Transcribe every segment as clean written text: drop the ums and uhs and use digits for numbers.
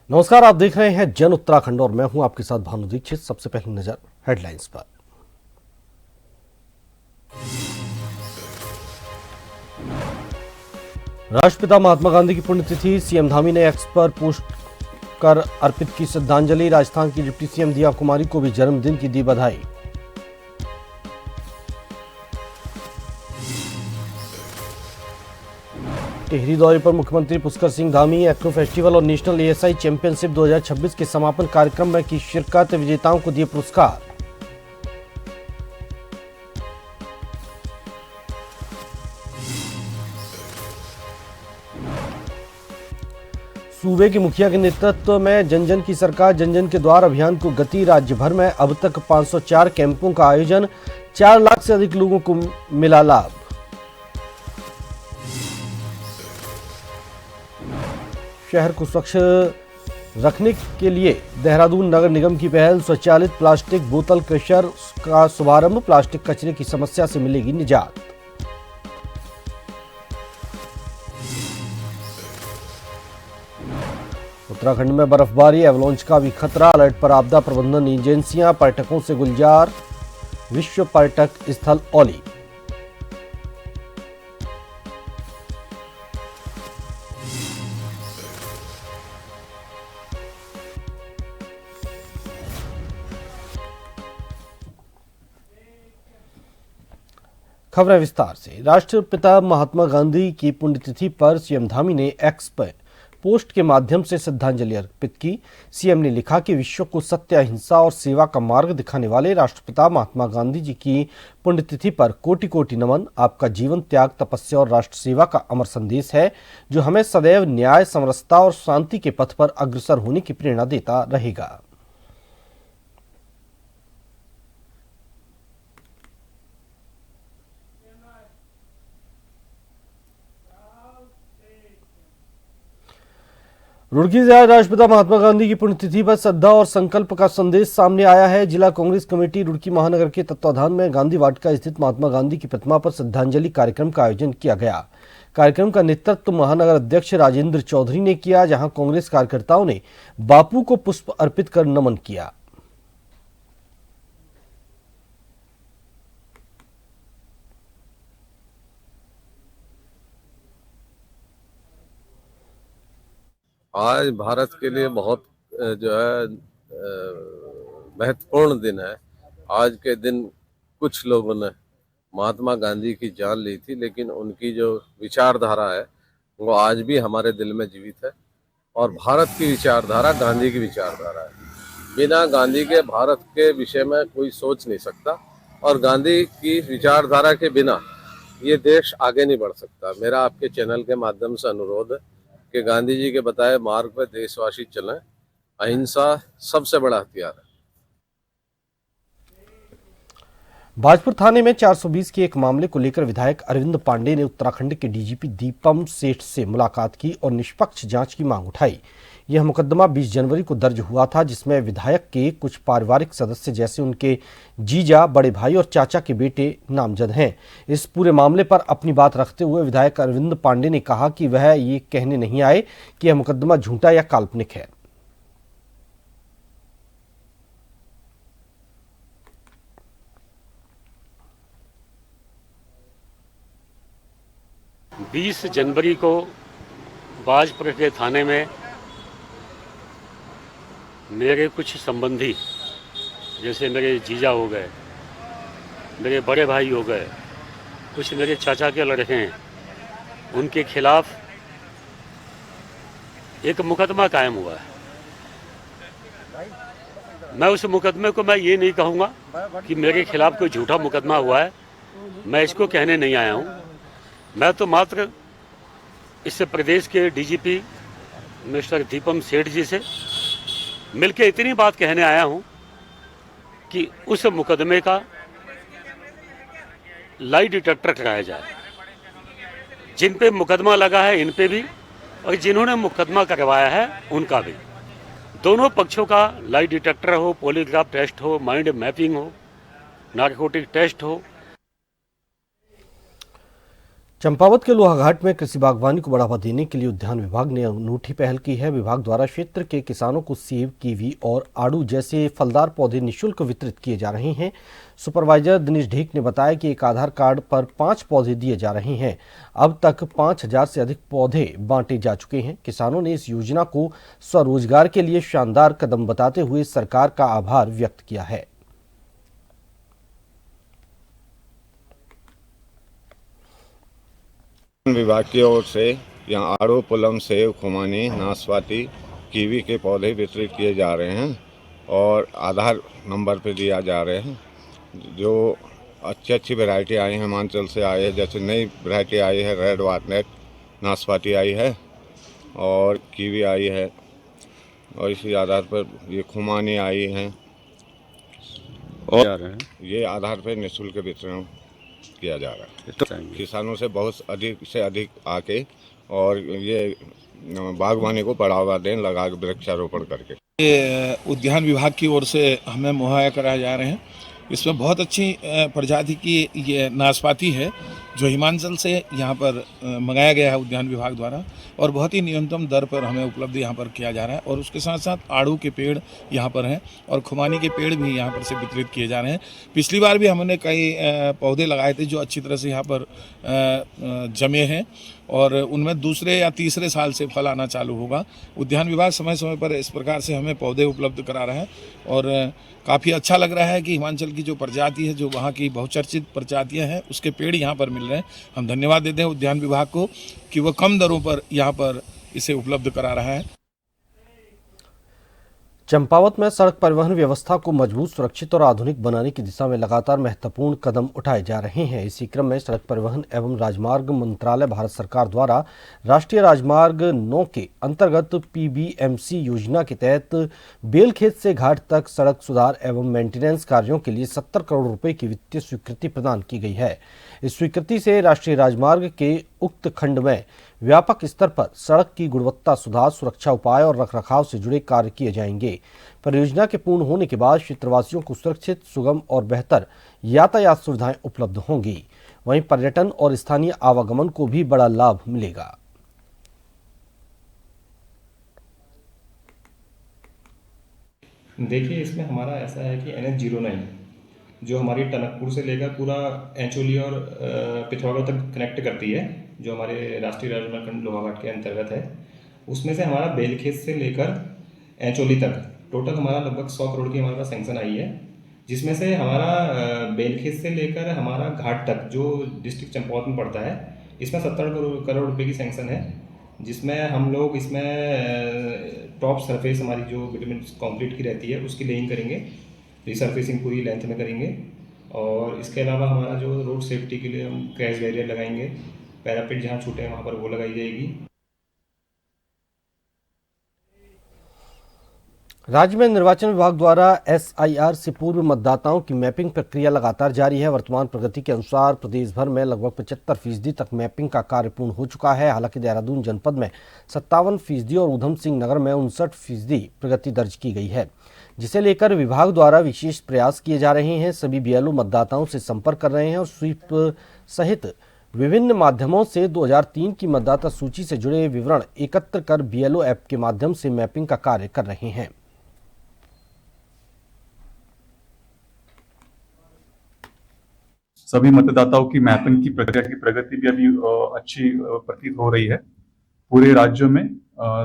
नमस्कार, आप देख रहे हैं जन उत्तराखंड और मैं हूं आपके साथ भानु दीक्षित। सबसे पहले नजर हेडलाइंस पर। राष्ट्रपिता महात्मा गांधी की पुण्यतिथि, सीएम धामी ने एक्स पर पोस्ट कर अर्पित की श्रद्धांजलि। राजस्थान की डिप्टी सीएम दिया कुमारी को भी जन्मदिन की दी बधाई। टिहरी दौरे पर मुख्यमंत्री पुष्कर सिंह धामी। एक्रो फेस्टिवल और नेशनल एएसआई चैंपियनशिप 2026 के समापन कार्यक्रम में की शिरकत, विजेताओं को दिए पुरस्कार। सूबे के मुखिया के नेतृत्व में जन जन की सरकार जन जन के द्वार अभियान को गति। राज्य भर में अब तक 504 कैंपों का आयोजन, 4 लाख से अधिक लोगों को मिला लाभ। शहर को स्वच्छ रखने के लिए देहरादून नगर निगम की पहल, स्वचालित प्लास्टिक बोतल क्रशर का शुभारंभ। प्लास्टिक कचरे की समस्या से मिलेगी निजात। उत्तराखंड में बर्फबारी, एवलांच का भी खतरा। अलर्ट पर आपदा प्रबंधन एजेंसियां, पर्यटकों से गुलजार विश्व पर्यटक स्थल औली। खबरें विस्तार से। राष्ट्रपिता महात्मा गांधी की पुण्यतिथि पर सीएम धामी ने एक्स पर पोस्ट के माध्यम से श्रद्धांजलि अर्पित की। सीएम ने लिखा कि विश्व को सत्य, अहिंसा और सेवा का मार्ग दिखाने वाले राष्ट्रपिता महात्मा गांधी जी की पुण्यतिथि पर कोटि कोटि नमन। आपका जीवन त्याग, तपस्या और राष्ट्र सेवा का अमर संदेश है, जो हमें सदैव न्याय, समरसता और शांति के पथ पर अग्रसर होने की प्रेरणा देता रहेगा। रुड़की से आज राष्ट्रपिता महात्मा गांधी की पुण्यतिथि पर श्रद्धा और संकल्प का संदेश सामने आया है। जिला कांग्रेस कमेटी रुड़की महानगर के तत्वाधान में गांधी वाटिका स्थित महात्मा गांधी की प्रतिमा पर श्रद्धांजलि कार्यक्रम का आयोजन किया गया। कार्यक्रम का नेतृत्व महानगर अध्यक्ष राजेंद्र चौधरी ने किया, जहां कांग्रेस कार्यकर्ताओं ने बापू को पुष्प अर्पित कर नमन किया। आज भारत के लिए बहुत जो है महत्वपूर्ण दिन है। आज के दिन कुछ लोगों ने महात्मा गांधी की जान ली थी, लेकिन उनकी जो विचारधारा है वो आज भी हमारे दिल में जीवित है। और भारत की विचारधारा गांधी की विचारधारा है। बिना गांधी के भारत के विषय में कोई सोच नहीं सकता, और गांधी की विचारधारा के बिना ये देश आगे नहीं बढ़ सकता। मेरा आपके चैनल के माध्यम से अनुरोध है कि गांधी जी के बताए मार्ग पर देशवासी चलें। अहिंसा सबसे बड़ा हथियार है। भाजपुर थाने में 420 के एक मामले को लेकर विधायक अरविंद पांडे ने उत्तराखंड के डीजीपी दीपम सेठ से मुलाकात की और निष्पक्ष जांच की मांग उठाई। यह मुकदमा 20 जनवरी को दर्ज हुआ था, जिसमें विधायक के कुछ पारिवारिक सदस्य जैसे उनके जीजा, बड़े भाई और चाचा के बेटे नामजद हैं। इस पूरे मामले पर अपनी बात रखते हुए विधायक अरविंद पांडे ने कहा कि वह ये कहने नहीं आए कि यह मुकदमा झूठा या काल्पनिक है। बीस जनवरी को बाजपुर के थाने में मेरे कुछ संबंधी, जैसे मेरे जीजा हो गए, मेरे बड़े भाई हो गए, कुछ मेरे चाचा के लड़के हैं, उनके खिलाफ एक मुकदमा कायम हुआ है। मैं उस मुकदमे को मैं ये नहीं कहूँगा कि मेरे खिलाफ कोई झूठा मुकदमा हुआ है, मैं इसको कहने नहीं आया हूँ। मैं तो मात्र इस प्रदेश के डीजीपी मिस्टर दीपम सेठ जी से मिलके इतनी बात कहने आया हूँ कि उस मुकदमे का लाई डिटेक्टर कराया जाए। जिन पे मुकदमा लगा है इन पे भी, और जिन्होंने मुकदमा करवाया है उनका भी, दोनों पक्षों का लाई डिटेक्टर हो, पॉलीग्राफ टेस्ट हो, माइंड मैपिंग हो, नारकोटिक टेस्ट हो। चंपावत के लोहाघाट में कृषि बागवानी को बढ़ावा देने के लिए उद्यान विभाग ने अनूठी पहल की है। विभाग द्वारा क्षेत्र के किसानों को सेब, कीवी और आड़ू जैसे फलदार पौधे निःशुल्क वितरित किए जा रहे हैं। सुपरवाइजर दिनेश ढीक ने बताया कि एक आधार कार्ड पर 5 पौधे दिए जा रहे हैं। अब तक 5000 से अधिक पौधे बांटे जा चुके हैं। किसानों ने इस योजना को स्वरोजगार के लिए शानदार कदम बताते हुए सरकार का आभार व्यक्त किया है। विभाग की ओर से यहाँ आड़ू, पुलम, सेब, खुमानी, नाशपाती, कीवी के पौधे वितरित किए जा रहे हैं और आधार नंबर पे दिया जा रहे हैं। जो अच्छी वैरायटी आई है हिमाचल से आई है, जैसे नई वैरायटी आई है रेड वाटनेट, नाशपाती आई है और कीवी आई है और इसी आधार पर ये खुमानी आई है और ये आधार पर निःशुल्क वितरण किया जा रहा है। किसानों से बहुत अधिक से अधिक आके और ये बागवानी को बढ़ावा दें, लगा के वृक्षारोपण करके। ये उद्यान विभाग की ओर से हमें मुहैया कराए जा रहे हैं। इसमें बहुत अच्छी प्रजाति की ये नाशपाती है जो हिमाचल से यहाँ पर मंगाया गया है उद्यान विभाग द्वारा और बहुत ही न्यूनतम दर पर हमें उपलब्ध यहाँ पर किया जा रहा है। और उसके साथ साथ आड़ू के पेड़ यहाँ पर हैं और खुमानी के पेड़ भी यहाँ पर से वितरित किए जा रहे हैं। पिछली बार भी हमने कई पौधे लगाए थे जो अच्छी तरह से यहाँ पर जमे हैं और उनमें दूसरे या तीसरे साल से फल आना चालू होगा। उद्यान विभाग समय समय पर इस प्रकार से हमें पौधे उपलब्ध करा रहा है और काफ़ी अच्छा लग रहा है कि हिमाचल की जो प्रजाति है, जो वहाँ की बहुचर्चित प्रजातियाँ हैं, उसके पेड़ यहाँ पर मिल रहे हैं। हम धन्यवाद देते हैं उद्यान विभाग को कि वो कम दरों पर यहाँ पर इसे उपलब्ध करा रहा है। चंपावत में सड़क परिवहन व्यवस्था को मजबूत, सुरक्षित और आधुनिक बनाने की दिशा में लगातार महत्वपूर्ण कदम उठाए जा रहे हैं। इसी क्रम में सड़क परिवहन एवं राजमार्ग मंत्रालय भारत सरकार द्वारा राष्ट्रीय राजमार्ग 9 के अंतर्गत पीबीएमसी योजना के तहत बेलखेत से घाट तक सड़क सुधार एवं मेंटेनेंस कार्यों के लिए 70 करोड़ रुपए की वित्तीय स्वीकृति प्रदान की गई है। इस स्वीकृति से राष्ट्रीय राजमार्ग के उक्त खंड में व्यापक स्तर पर सड़क की गुणवत्ता सुधार, सुरक्षा उपाय और रखरखाव से जुड़े कार्य किए जाएंगे। परियोजना के पूर्ण होने के बाद क्षेत्रवासियों को सुरक्षित, सुगम और बेहतर यातायात सुविधाएं उपलब्ध होंगी। वहीं पर्यटन और स्थानीय आवागमन को भी बड़ा लाभ मिलेगा। देखिए, इसमें हमारा ऐसा है कि NH09 जो हमारी टनकपुर से लेकर पूरा एंचोली और पिथौरागढ़ तक कनेक्ट करती है, जो हमारे राष्ट्रीय राजमार्ग खंड लोहाघाट के अंतर्गत है, उसमें से हमारा बेलखेत से लेकर एंचोली तक टोटल हमारा लगभग 100 करोड़ की हमारे पास सैंक्शन आई है। जिसमें से हमारा बेलखेत से लेकर हमारा घाट तक जो डिस्ट्रिक्ट चंपावत में पड़ता है, इसमें 70 करोड़ रुपये की सैंक्शन है। जिसमें हम लोग इसमें टॉप सरफेस हमारी जो बिटुमिन कंक्रीट की रहती है उसकी लेइंग करेंगे, रिसर्फेसिंग पूरी लेंथ में करेंगे और इसके अलावा हमारा जो रोड सेफ्टी के लिए हम क्रैश बैरियर लगाएंगे, पैरापेट जहाँ छूटे हैं वहाँ पर वो लगाई जाएगी। राज्य में निर्वाचन विभाग द्वारा SIR से पूर्व मतदाताओं की मैपिंग प्रक्रिया लगातार जारी है। वर्तमान प्रगति के अनुसार प्रदेश भर में लगभग 75% तक मैपिंग का कार्य पूर्ण हो चुका है। हालांकि देहरादून जनपद में 57% और ऊधम सिंह नगर में 59% प्रगति दर्ज की गई है, जिसे लेकर विभाग द्वारा विशेष प्रयास किए जा रहे हैं। सभी BLO मतदाताओं से संपर्क कर रहे हैं और स्वीप सहित विभिन्न माध्यमों से 2003 की मतदाता सूची से जुड़े विवरण एकत्र कर BLO ऐप के माध्यम से मैपिंग का कार्य कर रहे हैं। सभी मतदाताओं की मैपिंग की प्रक्रिया की प्रगति भी अभी अच्छी प्रतीत हो रही है। पूरे राज्यों में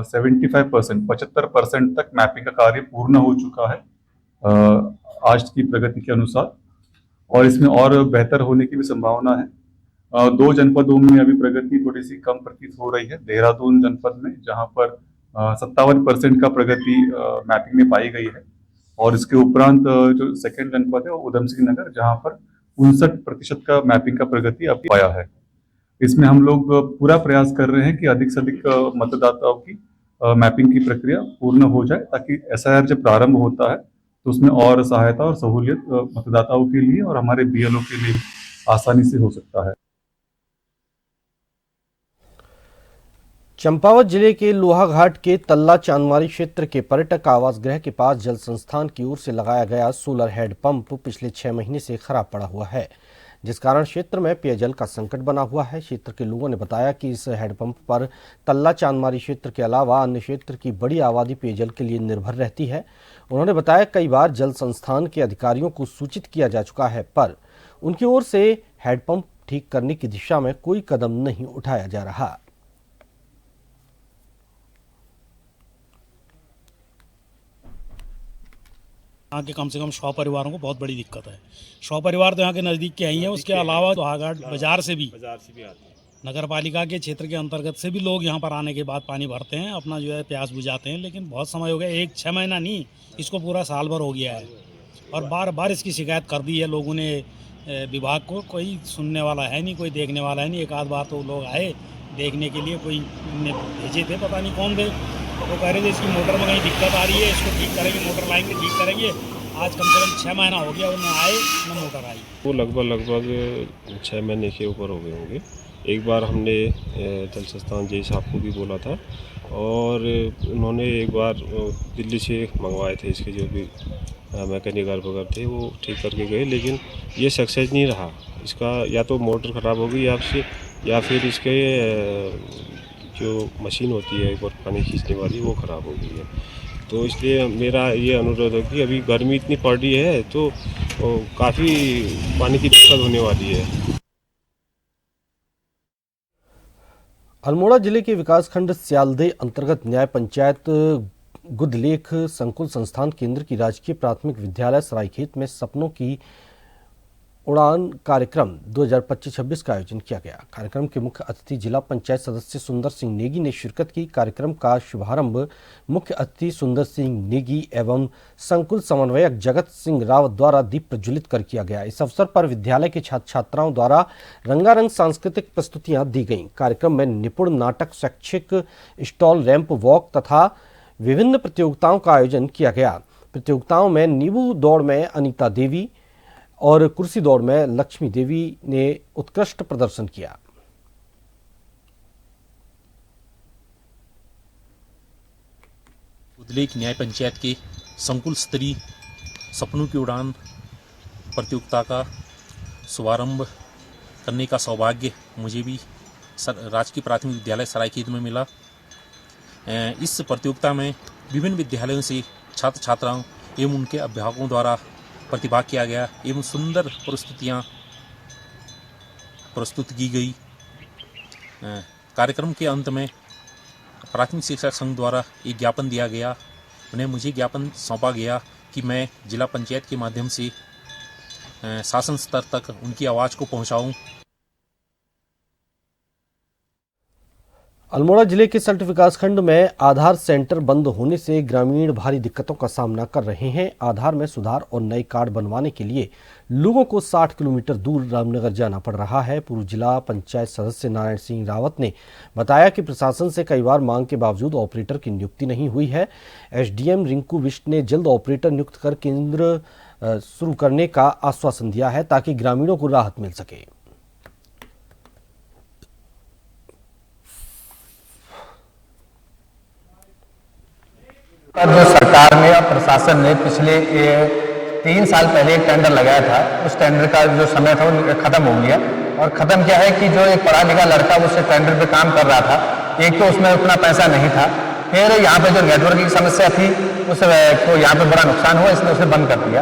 75% तक मैपिंग का कार्य पूर्ण हो चुका है आज की प्रगति के अनुसार, और इसमें और बेहतर होने की भी संभावना है। 2 जनपदों में अभी प्रगति थोड़ी सी कम प्रतीत हो रही है। देहरादून जनपद में जहां पर 57% का प्रगति मैपिंग में पाई गई है, और इसके उपरांत जो सेकेंड जनपद है वो ऊधम सिंह नगर, जहां पर 59% का मैपिंग का प्रगति अभी पाया है। इसमें हम लोग पूरा प्रयास कर रहे हैं कि अधिक से अधिक मतदाताओं की मैपिंग की प्रक्रिया पूर्ण हो जाए, ताकि SIR जब प्रारंभ होता है तो उसमें और सहायता और सहूलियत मतदाताओं के लिए और हमारे BLO के लिए आसानी से हो सकता है। चंपावत जिले के लोहाघाट के तल्ला चांदमारी क्षेत्र के पर्यटक आवास गृह के पास जल संस्थान की ओर से लगाया गया सोलर हेड पंप पिछले 6 महीने से खराब पड़ा हुआ है, जिस कारण क्षेत्र में पेयजल का संकट बना हुआ है। क्षेत्र के लोगों ने बताया कि इस हेडपंप पर तल्ला चांदमारी क्षेत्र के अलावा अन्य क्षेत्र की बड़ी आबादी पेयजल के लिए निर्भर रहती है। उन्होंने बताया कई बार जल संस्थान के अधिकारियों को सूचित किया जा चुका है, पर उनकी ओर से हेडपंप ठीक करने की दिशा में कोई कदम नहीं उठाया जा रहा। यहाँ के कम से कम 100 परिवारों को बहुत बड़ी दिक्कत है। 100 परिवार तो यहाँ के नज़दीक के ही हैं, उसके अलावा लोहाघाट बाजार से भी आते हैं। नगर पालिका के क्षेत्र के अंतर्गत से भी लोग यहाँ पर आने के बाद पानी भरते हैं, अपना जो है प्यास बुझाते हैं, लेकिन बहुत समय हो गया, 1-6 महीना नहीं, इसको पूरा साल भर हो गया है और बार बार इसकी शिकायत कर दी है लोगों ने विभाग को। कोई सुनने वाला है नहीं, कोई देखने वाला है नहीं। एक आध बार तो लोग आए देखने के लिए, कोई भेजे थे, पता नहीं कौन थे, वो कह रहे थे इसकी मोटर में कहीं दिक्कत आ रही है, इसको ठीक करेंगे, मोटर लाएंगे, ठीक करेंगे। आज कम से कम 6 महीना हो गया, उन्हें आए न मोटर आई। वो लगभग 6 महीने के ऊपर हो गए होंगे। एक बार हमने जल संस्थान जय साहब को भी बोला था और उन्होंने एक बार दिल्ली से मंगवाए थे इसके जो भी मैकेनिकल वगैरह थे, वो ठीक करके गए, लेकिन ये सक्सेस नहीं रहा। इसका या तो मोटर ख़राब हो गई या फिर इसके जो मशीन होती है और पानी खींचने वाली वो ख़राब हो गई है। तो इसलिए मेरा ये अनुरोध है कि अभी गर्मी इतनी पड़ रही है तो काफ़ी पानी की दिक्कत होने वाली है। अल्मोड़ा जिले के विकासखंड स्यालदे अंतर्गत न्याय पंचायत गुदलेख संकुल संस्थान केंद्र की राजकीय प्राथमिक विद्यालय सरायखेत में सपनों की उड़ान कार्यक्रम 2025-26 का आयोजन किया गया। कार्यक्रम के मुख्य अतिथि जिला पंचायत सदस्य सुंदर सिंह नेगी ने शिरकत की। कार्यक्रम का शुभारंभ मुख्य अतिथि सुंदर सिंह नेगी एवं संकुल समन्वयक जगत सिंह रावत द्वारा दीप प्रज्वलित कर किया गया। इस अवसर पर विद्यालय के छात्र छात्राओं द्वारा रंगारंग सांस्कृतिक प्रस्तुतियां दी गईं। कार्यक्रम में निपुण नाटक, शैक्षिक स्टॉल, रैंप वॉक तथा विभिन्न प्रतियोगिताओं का आयोजन किया गया। प्रतियोगिताओं में नींबू दौड़ में अनीता देवी और कुर्सी दौड़ में लक्ष्मी देवी ने उत्कृष्ट प्रदर्शन किया। गुदलेख न्याय पंचायत के संकुल स्तरीय सपनों की उड़ान प्रतियोगिता का शुभारंभ करने का सौभाग्य मुझे भी राजकीय प्राथमिक विद्यालय सरायखेत में मिला। इस प्रतियोगिता में विभिन्न विद्यालयों से छात्र छात्राओं एवं उनके अभिभावकों द्वारा प्रतिभाग किया गया एवं सुंदर प्रस्तुतियाँ प्रस्तुत की गई। कार्यक्रम के अंत में प्राथमिक शिक्षा संघ द्वारा एक ज्ञापन दिया गया। उन्हें मुझे ज्ञापन सौंपा गया कि मैं जिला पंचायत के माध्यम से शासन स्तर तक उनकी आवाज़ को पहुंचाऊं। अल्मोड़ा जिले के सल्ट विकासखंड में आधार सेंटर बंद होने से ग्रामीण भारी दिक्कतों का सामना कर रहे हैं। आधार में सुधार और नए कार्ड बनवाने के लिए लोगों को 60 किलोमीटर दूर रामनगर जाना पड़ रहा है। पूर्व जिला पंचायत सदस्य नारायण सिंह रावत ने बताया कि प्रशासन से कई बार मांग के बावजूद ऑपरेटर की नियुक्ति नहीं हुई है। एसडीएम रिंकू बिष्ट ने जल्द ऑपरेटर नियुक्त कर केंद्र शुरू करने का आश्वासन दिया है ताकि ग्रामीणों को राहत मिल सके। जो सरकार ने और प्रशासन ने पिछले 3 साल पहले एक टेंडर लगाया था, उस टेंडर का जो समय था वो खत्म हो गया। और खत्म क्या है कि जो एक पढ़ा लिखा लड़का उस टेंडर पे काम कर रहा था, एक तो उसमें उतना पैसा नहीं था, फिर यहाँ पे जो नेटवर्क की समस्या थी उसको यहाँ पे बड़ा नुकसान हुआ, इसने उसे बंद कर दिया।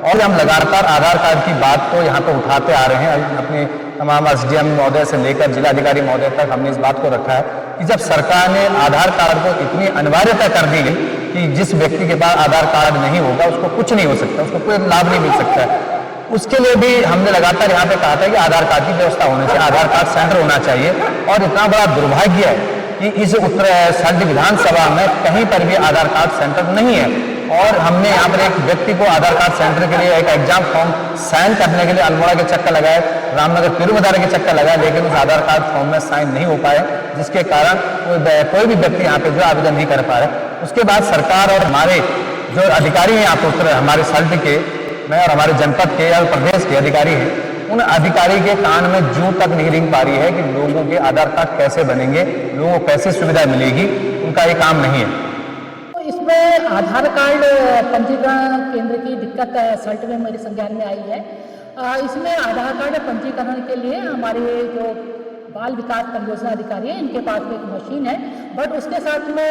और हम लगातार आधार कार्ड की बात को यहाँ पे उठाते आ रहे हैं। अपने तमाम एसडीएम महोदय से लेकर जिलाधिकारी महोदय तक हमने इस बात को रखा है कि जब सरकार ने आधार कार्ड को इतनी अनिवार्यता कर दी गई कि जिस व्यक्ति के पास आधार कार्ड नहीं होगा उसको कुछ नहीं हो सकता, उसको कोई लाभ नहीं मिल सकता है। उसके लिए भी हमने लगातार यहाँ पे कहा था कि आधार कार्ड की व्यवस्था होनी चाहिए, आधार कार्ड सेंटर होना चाहिए। और इतना बड़ा दुर्भाग्य है कि इस सल्ट विधानसभा में कहीं पर भी आधार कार्ड सेंटर नहीं है। और हमने यहाँ पर एक व्यक्ति को आधार कार्ड सेंटर के लिए एक एग्जाम फॉर्म साइन करने के लिए अल्मोड़ा के चक्कर लगाए, रामनगर तिरुमदार के चक्कर लगाए, लेकिन उस आधार कार्ड फॉर्म में साइन नहीं हो पाए, जिसके कारण कोई भी व्यक्ति यहाँ पे जो आवेदन नहीं कर पा रहे। उसके बाद सरकार और हमारे जो अधिकारी हैं यहाँ पर हमारे सल्ट के में और हमारे जनपद के या प्रदेश के अधिकारी हैं, उन अधिकारी के कान में जूं तक नहीं रेंग पा रही है कि लोगों के आधार कार्ड कैसे बनेंगे, लोगों को कैसे सुविधा मिलेगी, उनका ये काम नहीं है। इसमें आधार कार्ड पंजीकरण केंद्र की दिक्कत सल्ट में मेरे संज्ञान में आई है। इसमें आधार कार्ड पंजीकरण के लिए हमारे जो बाल विकास परियोजना अधिकारी है, इनके पास एक मशीन है, बट उसके साथ में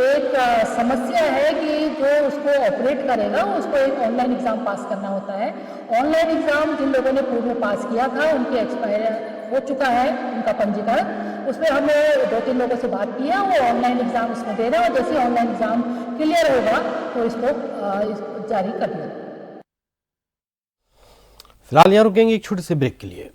एक समस्या है कि जो उसको ऑपरेट करेगा उसको एक ऑनलाइन एग्ज़ाम पास करना होता है। ऑनलाइन एग्ज़ाम जिन लोगों ने पूर्व में पास किया था उनके एक्सपायर हो चुका है उनका पंजीकरण। उसमें हमने 2-3 लोगों से बात की है, वो ऑनलाइन एग्ज़ाम इसमें दे रहे हैं और जैसे ऑनलाइन एग्ज़ाम क्लियर होगा तो इसको जारी कर दिया। फिलहाल यहाँ रुकेंगे एक छोटे से ब्रेक के लिए।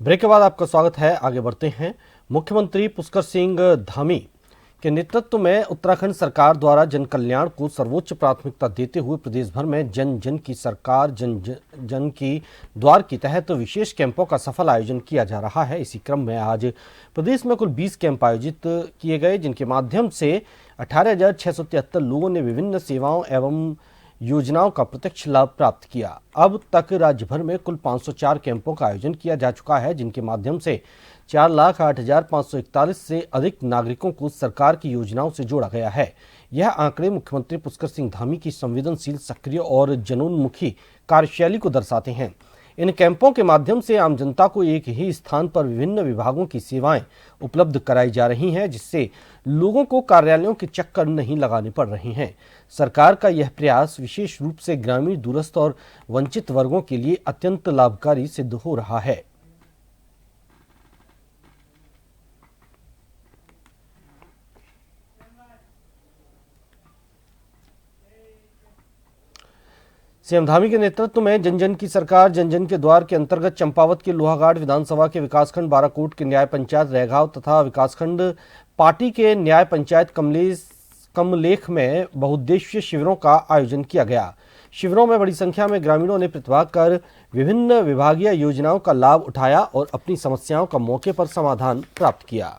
ब्रेक के बाद आपका स्वागत है। आगे बढ़ते हैं। मुख्यमंत्री पुष्कर सिंह धामी के नेतृत्व में उत्तराखंड सरकार द्वारा जन कल्याण को सर्वोच्च प्राथमिकता देते हुए प्रदेश भर में जन जन की सरकार जन की द्वार के तहत विशेष कैंपों का सफल आयोजन किया जा रहा है। इसी क्रम में आज प्रदेश में कुल 20 कैंप आयोजित किए गए, जिनके माध्यम से 18,673 लोगों ने विभिन्न सेवाओं एवं योजनाओं का प्रत्यक्ष लाभ प्राप्त किया। अब तक राज्य भर में कुल 504 कैंपों का आयोजन किया जा चुका है, जिनके माध्यम से 4,08,541 से अधिक नागरिकों को सरकार की योजनाओं से जोड़ा गया है। यह आंकड़े मुख्यमंत्री पुष्कर सिंह धामी की संवेदनशील, सक्रिय और जनोन्मुखी कार्यशैली को दर्शाते हैं। इन कैंपों के माध्यम से आम जनता को एक ही स्थान पर विभिन्न विभागों की सेवाएं उपलब्ध कराई जा रही हैं, जिससे लोगों को कार्यालयों के चक्कर नहीं लगाने पड़ रहे हैं। सरकार का यह प्रयास विशेष रूप से ग्रामीण, दूरस्थ और वंचित वर्गों के लिए अत्यंत लाभकारी सिद्ध हो रहा है। सीएम धामी के नेतृत्व में जन जन की सरकार जन जन के द्वार के अंतर्गत चंपावत के लोहाघाट विधानसभा के विकासखंड बाराकोट के न्याय पंचायत रैगांव तथा विकासखंड पाटी के न्याय पंचायत कमलेख में बहुउद्देशीय शिविरों का आयोजन किया गया। शिविरों में बड़ी संख्या में ग्रामीणों ने प्रतिभाग कर विभिन्न विभागीय योजनाओं का लाभ उठाया और अपनी समस्याओं का मौके पर समाधान प्राप्त किया।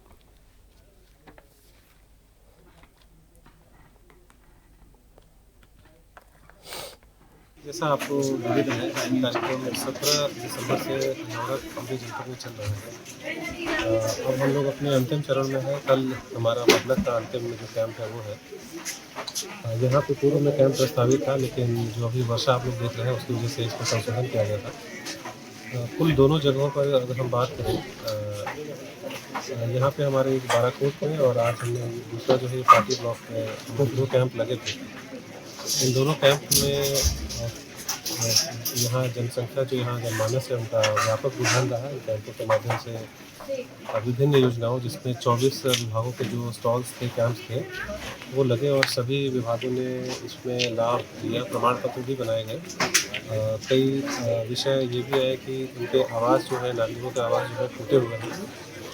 जैसा आपको विदित है, कार्यक्रम 17 दिसंबर से नवरात्र पूरे जनपद में चल रहा है। अब हम लोग अपने अंतिम चरण में है। कल हमारा मतलब का अंतिम जो कैंप है वो है। यहाँ पे पूर्व में कैंप प्रस्तावित था, लेकिन जो अभी वर्षा आप लोग देख रहे हैं उसकी वजह से इसमें संशोधन किया गया था। कुल दोनों जगहों पर अगर हम बात करें, यहाँ पे हमारे एक बाराकोट में और आज हमने दूसरा जो है पार्टी ब्लॉक में 2 कैंप लगे थे। इन दोनों कैंप में यहाँ जनसंख्या जो यहाँ जनमानस है उनका व्यापक रुझान रहा। इन कैंपों के माध्यम से विभिन्न योजनाओं, जिसमें 24 विभागों के जो स्टॉल्स थे, कैंप्स थे, वो लगे और सभी विभागों ने इसमें लाभ लिया। प्रमाण पत्र भी बनाए गए। कई विषय ये भी है कि उनके आवाज़ जो है, नागरिकों के आवाज़ जो है टूटे हुए हैं,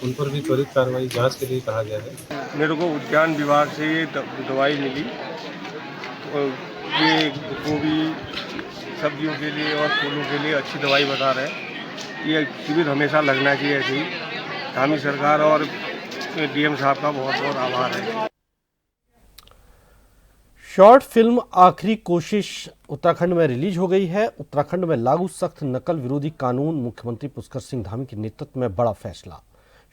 उन पर भी त्वरित कार्रवाई जांच के लिए कहा गया है। मेरे को उद्यान विभाग से ये दवाई मिली। ये गोभी, सब्जियों के लिए और फूलों के लिए अच्छी दवाई बता रहे हैं। ये शिविर हमेशा लगना चाहिए। ऐसे ही धामी सरकार और डीएम साहब का बहुत बहुत आभार है। शॉर्ट फिल्म आखिरी कोशिश उत्तराखंड में रिलीज हो गई है। उत्तराखंड में लागू सख्त नकल विरोधी कानून, मुख्यमंत्री पुष्कर सिंह धामी के नेतृत्व में बड़ा फैसला।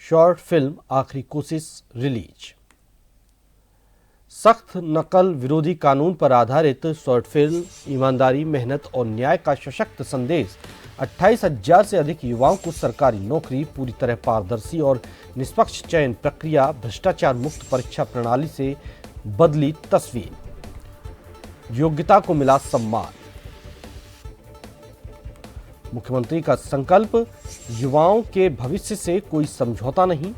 शॉर्ट फिल्म आखिरी कोशिश रिलीज। सख्त नकल विरोधी कानून पर आधारित शॉर्ट फिल्म ईमानदारी, मेहनत और न्याय का सशक्त संदेश 28,000 से अधिक युवाओं को सरकारी नौकरी, पूरी तरह पारदर्शी और निष्पक्ष चयन प्रक्रिया, भ्रष्टाचार मुक्त परीक्षा प्रणाली से बदली तस्वीर, योग्यता को मिला सम्मान। मुख्यमंत्री का संकल्प, युवाओं के भविष्य से कोई समझौता नहीं।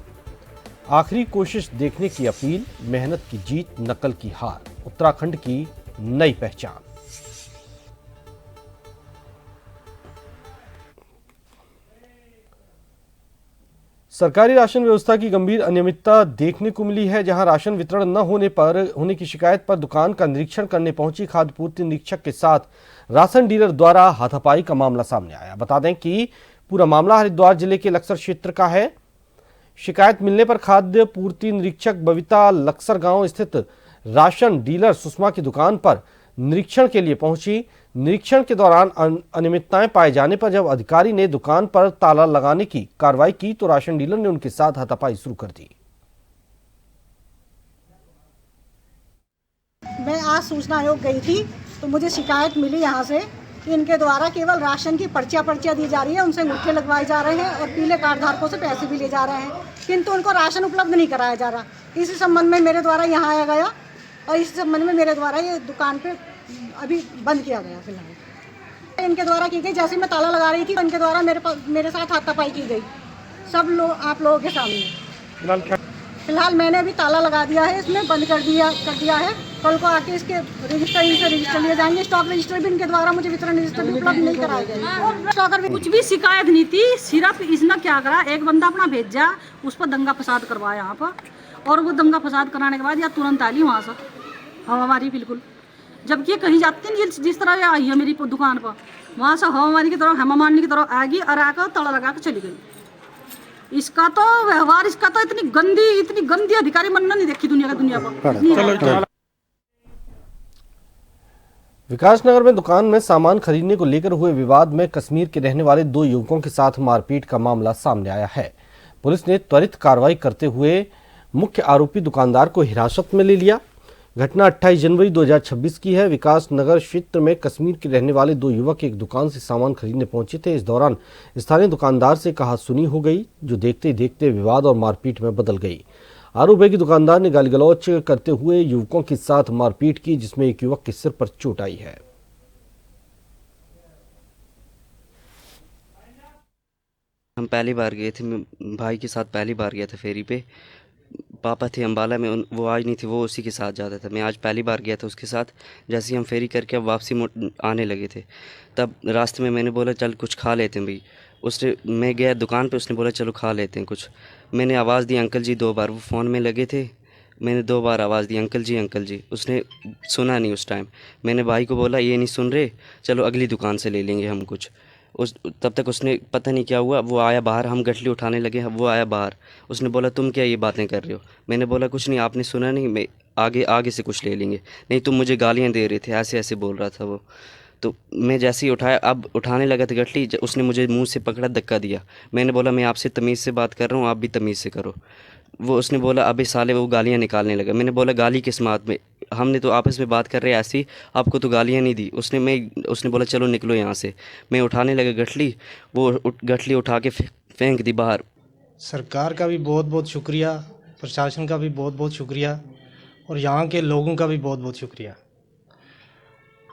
आखिरी कोशिश देखने की अपील, मेहनत की जीत, नकल की हार, उत्तराखंड की नई पहचान। सरकारी राशन व्यवस्था की गंभीर अनियमितता देखने को मिली है, जहां राशन वितरण न होने की शिकायत पर दुकान का निरीक्षण करने पहुंची खाद्य पूर्ति निरीक्षक के साथ राशन डीलर द्वारा हाथापाई का मामला सामने आया। बता दें कि पूरा मामला हरिद्वार जिले के लक्सर क्षेत्र का है। शिकायत मिलने पर खाद्य पूर्ति निरीक्षक बबीता लक्सर गांव स्थित राशन डीलर सुषमा की दुकान पर निरीक्षण के लिए पहुंची। निरीक्षण के दौरान अनियमितताएं पाए जाने पर जब अधिकारी ने दुकान पर ताला लगाने की कार्रवाई की तो राशन डीलर ने उनके साथ हाथापाई शुरू कर दी। मैं आज सूचना आयोग गई थी तो मुझे शिकायत मिली यहाँ से कि इनके द्वारा केवल राशन की पर्चियाँ दी जा रही है, उनसे अंगूठे लगवाए जा रहे हैं और पीले कार्ड धारकों से पैसे भी ले जा रहे हैं, किंतु उनको राशन उपलब्ध नहीं कराया जा रहा। इसी संबंध में मेरे द्वारा यहाँ आया गया और इस संबंध में मेरे द्वारा ये दुकान पे अभी बंद किया गया। फिलहाल इनके द्वारा की गई, जैसे मैं ताला लगा रही थी इनके द्वारा मेरे साथ हाथापाई की गई सब लोग आप लोगों के सामने। फिलहाल मैंने अभी ताला लगा दिया है, इसमें बंद कर दिया है। कल को आके इसके रजिस्टर लिए जाएंगे। स्टॉक रजिस्टर भी इनके द्वारा मुझे वितरण रजिस्टर भी उपलब्ध नहीं कराए गए। स्टॉकर भी कुछ भी शिकायत नहीं थी, सिर्फ इसने क्या करा, एक बंदा अपना भेजा, उस पर दंगा फसाद करवाया यहाँ पर, और वो दंगा फसाद कराने के बाद या तुरंत आली वहाँ से हवामारी बिल्कुल, जबकि ये कहीं जाती नहीं, जिस तरह आई है मेरी दुकान पर, वहाँ से हवामारी की तरफ हेमा मालिनी की तरफ आएगी और आकर ताला लगा कर चली गई। इसका तो व्यवहार, इसका तो इतनी गंदी अधिकारी मनना नहीं देखी दुनिया पर। विकासनगर में दुकान में सामान खरीदने को लेकर हुए विवाद में कश्मीर के रहने वाले 2 युवकों के साथ मारपीट का मामला सामने आया है। पुलिस ने त्वरित कार्रवाई करते हुए मुख्य आरोपी दुकानदार को हिरासत में ले लिया। घटना 28 जनवरी 2026 की है। विकासनगर क्षेत्र में कश्मीर के रहने वाले 2 युवक एक दुकान से सामान खरीदने पहुंचे थे। इस दौरान स्थानीय दुकानदार से कहासुनी हो गई, जो देखते ही देखते विवाद और मारपीट में बदल गई। आरोप है कि दुकानदार ने गाली गलौज करते हुए युवकों के साथ मारपीट की, जिसमें एक युवक के सिर पर चोट आई है। हम पहली बार गए थे, भाई के साथ पहली बार गया था फेरी पे। पापा थे अम्बाला में, वो आज नहीं थे, वो उसी के साथ जाता था। मैं आज पहली बार गया था उसके साथ। जैसे ही हम फेरी करके अब वापसी आने लगे थे, तब रास्ते में मैंने बोला चल कुछ खा लेते हैं भाई। मैं गया दुकान पे, उसने बोला चलो खा लेते हैं कुछ। मैंने आवाज़ दी अंकल जी 2 बार, वो फ़ोन में लगे थे। मैंने 2 बार आवाज़ दी अंकल जी। उसने सुना नहीं उस टाइम। मैंने भाई को बोला ये नहीं सुन रहे, चलो अगली दुकान से ले लेंगे हम कुछ। तब तक उसने पता नहीं क्या हुआ, वो आया बाहर, हम गठली उठाने लगे, वो आया बाहर। उसने बोला तुम क्या ये बातें कर रहे हो। मैंने बोला कुछ नहीं, आपने सुना नहीं, मैं आगे से कुछ ले लेंगे। नहीं तुम मुझे गालियाँ दे रहे थे, ऐसे बोल रहा था वो। तो मैं जैसे ही उठाया, अब उठाने लगा था गठली, उसने मुझे मुंह से पकड़ा, धक्का दिया। मैंने बोला मैं आपसे तमीज़ से बात कर रहा हूँ, आप भी तमीज़ से करो। उसने बोला अबे साले, वो गालियाँ निकालने लगा। मैंने बोला गाली किस बात में, हमने तो आपस में बात कर रहे हैं ऐसी, आपको तो गालियाँ नहीं दी। उसने बोला चलो निकलो यहाँ से। मैं उठाने लगा गठली, वो गठली उठा के फेंक दी बाहर। सरकार का भी बहुत बहुत शुक्रिया, प्रशासन का भी बहुत बहुत शुक्रिया, और यहाँ के लोगों का भी बहुत बहुत शुक्रिया।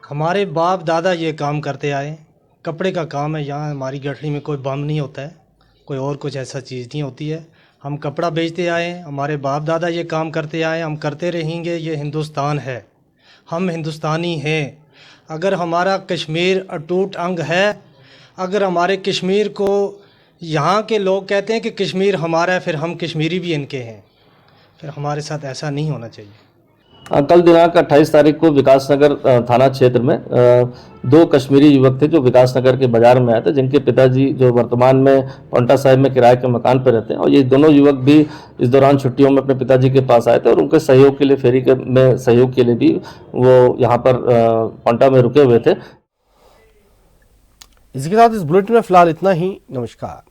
हमारे बाप दादा ये काम करते आए, कपड़े का काम है। यहाँ हमारी गठरी में कोई बम नहीं होता है, कोई और कुछ ऐसा चीज़ नहीं होती है। हम कपड़ा बेचते आए, हमारे बाप दादा ये काम करते आए, हम करते रहेंगे। ये हिंदुस्तान है, हम हिंदुस्तानी हैं। अगर हमारा कश्मीर अटूट अंग है, अगर हमारे कश्मीर को यहाँ के लोग कहते हैं कि कश्मीर हमारा है, फिर हम कश्मीरी भी इनके हैं। फिर हमारे साथ ऐसा नहीं होना चाहिए। कल दिनांक 28 तारीख को विकासनगर थाना क्षेत्र में 2 कश्मीरी युवक थे जो विकासनगर के बाजार में आए थे, जिनके पिताजी जो वर्तमान में पौंटा साहिब में किराए के मकान पर रहते हैं। और ये दोनों युवक भी इस दौरान छुट्टियों में अपने पिताजी के पास आए थे और उनके सहयोग के लिए, फेरी में सहयोग के लिए भी वो यहाँ पर पौंटा में रुके हुए थे। इसके साथ इस बुलेटिन में फिलहाल इतना ही। नमस्कार।